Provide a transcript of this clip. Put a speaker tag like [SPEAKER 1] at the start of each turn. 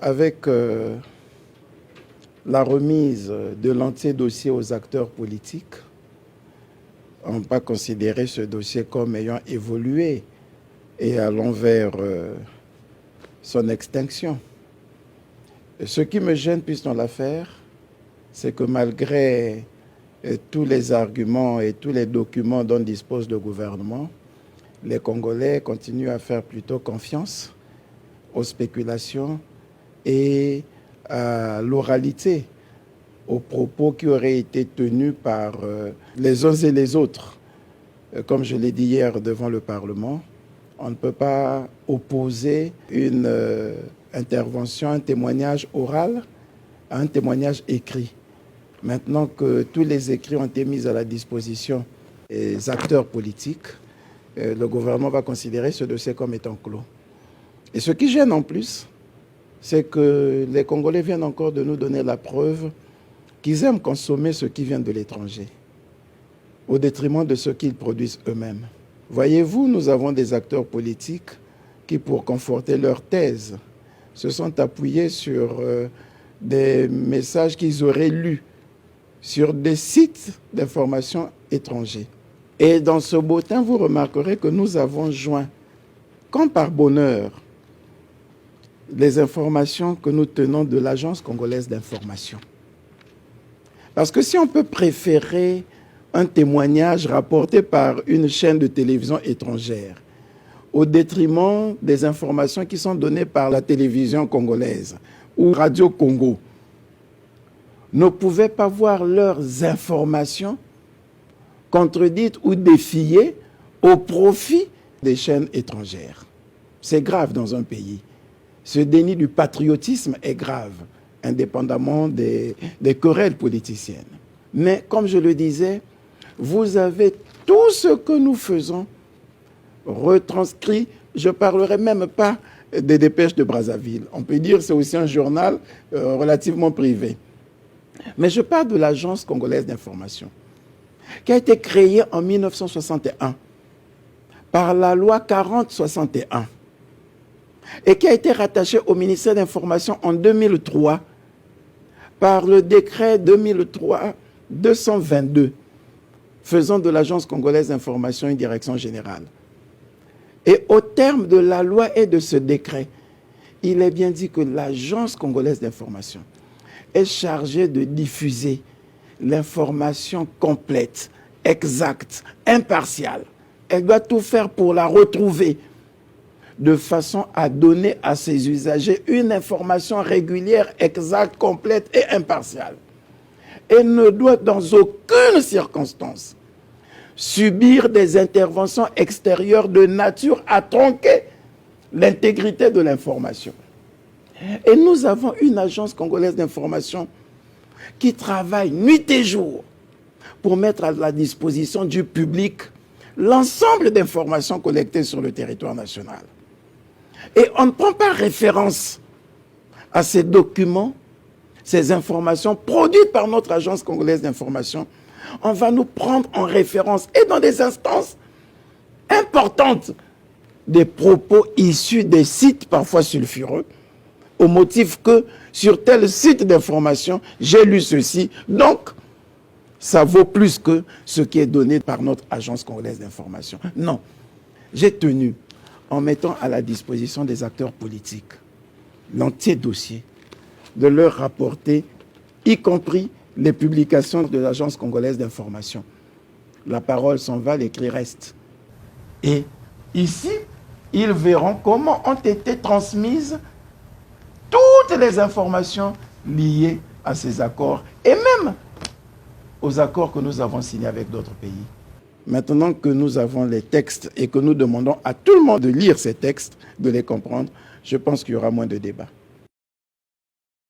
[SPEAKER 1] Avec la remise de l'entier dossier aux acteurs politiques, on ne peut pas considérer ce dossier comme ayant évolué et allant vers son extinction. Ce qui me gêne plus dans l'affaire, c'est que malgré tous les arguments et tous les documents dont dispose le gouvernement, les Congolais continuent à faire plutôt confiance aux spéculations et à l'oralité, aux propos qui auraient été tenus par les uns et les autres. Comme je l'ai dit hier devant le Parlement, on ne peut pas opposer une intervention, un témoignage oral à un témoignage écrit. Maintenant que tous les écrits ont été mis à la disposition des acteurs politiques, le gouvernement va considérer ce dossier comme étant clos. Et ce qui gêne en plus, c'est que les Congolais viennent encore de nous donner la preuve qu'ils aiment consommer ce qui vient de l'étranger, au détriment de ce qu'ils produisent eux-mêmes. Voyez-vous, nous avons des acteurs politiques qui, pour conforter leur thèse, se sont appuyés sur des messages qu'ils auraient lus sur des sites d'information étrangers. Et dans ce bottin, vous remarquerez que nous avons joint, comme par bonheur, les informations que nous tenons de l'Agence congolaise d'information. Parce que si on peut préférer un témoignage rapporté par une chaîne de télévision étrangère au détriment des informations qui sont données par la télévision congolaise ou Radio Congo, ne pouvaient pas voir leurs informations contredites ou défiées au profit des chaînes étrangères. C'est grave dans un pays. Ce déni du patriotisme est grave, indépendamment des querelles politiciennes. Mais comme je le disais, vous avez tout ce que nous faisons retranscrit. Je ne parlerai même pas des dépêches de Brazzaville. On peut dire que c'est aussi un journal relativement privé. Mais je parle de l'Agence congolaise d'information, qui a été créée en 1961 par la loi 4061 et qui a été rattachée au ministère de l'Information en 2003 par le décret 2003-222 faisant de l'Agence congolaise d'information une direction générale. Et au terme de la loi et de ce décret, il est bien dit que l'Agence congolaise d'information est chargée de diffuser l'information complète, exacte, impartiale. Elle doit tout faire pour la retrouver de façon à donner à ses usagers une information régulière, exacte, complète et impartiale. Et ne doit dans aucune circonstance subir des interventions extérieures de nature à tronquer l'intégrité de l'information. Et nous avons une agence congolaise d'information qui travaille nuit et jour pour mettre à la disposition du public l'ensemble d'informations collectées sur le territoire national. Et on ne prend pas référence à ces documents, ces informations produites par notre agence congolaise d'information. On va nous prendre en référence et dans des instances importantes des propos issus des sites parfois sulfureux, au motif que sur tel site d'information, j'ai lu ceci, donc ça vaut plus que ce qui est donné par notre agence congolaise d'information. Non, j'ai tenu, en mettant à la disposition des acteurs politiques l'entier dossier, de leur rapporter, y compris les publications de l'Agence congolaise d'information. La parole s'en va, l'écrit reste. Et ici, ils verront comment ont été transmises toutes les informations liées à ces accords et même aux accords que nous avons signés avec d'autres pays. Maintenant que nous avons les textes et que nous demandons à tout le monde de lire ces textes, de les comprendre, je pense qu'il y aura moins de débats.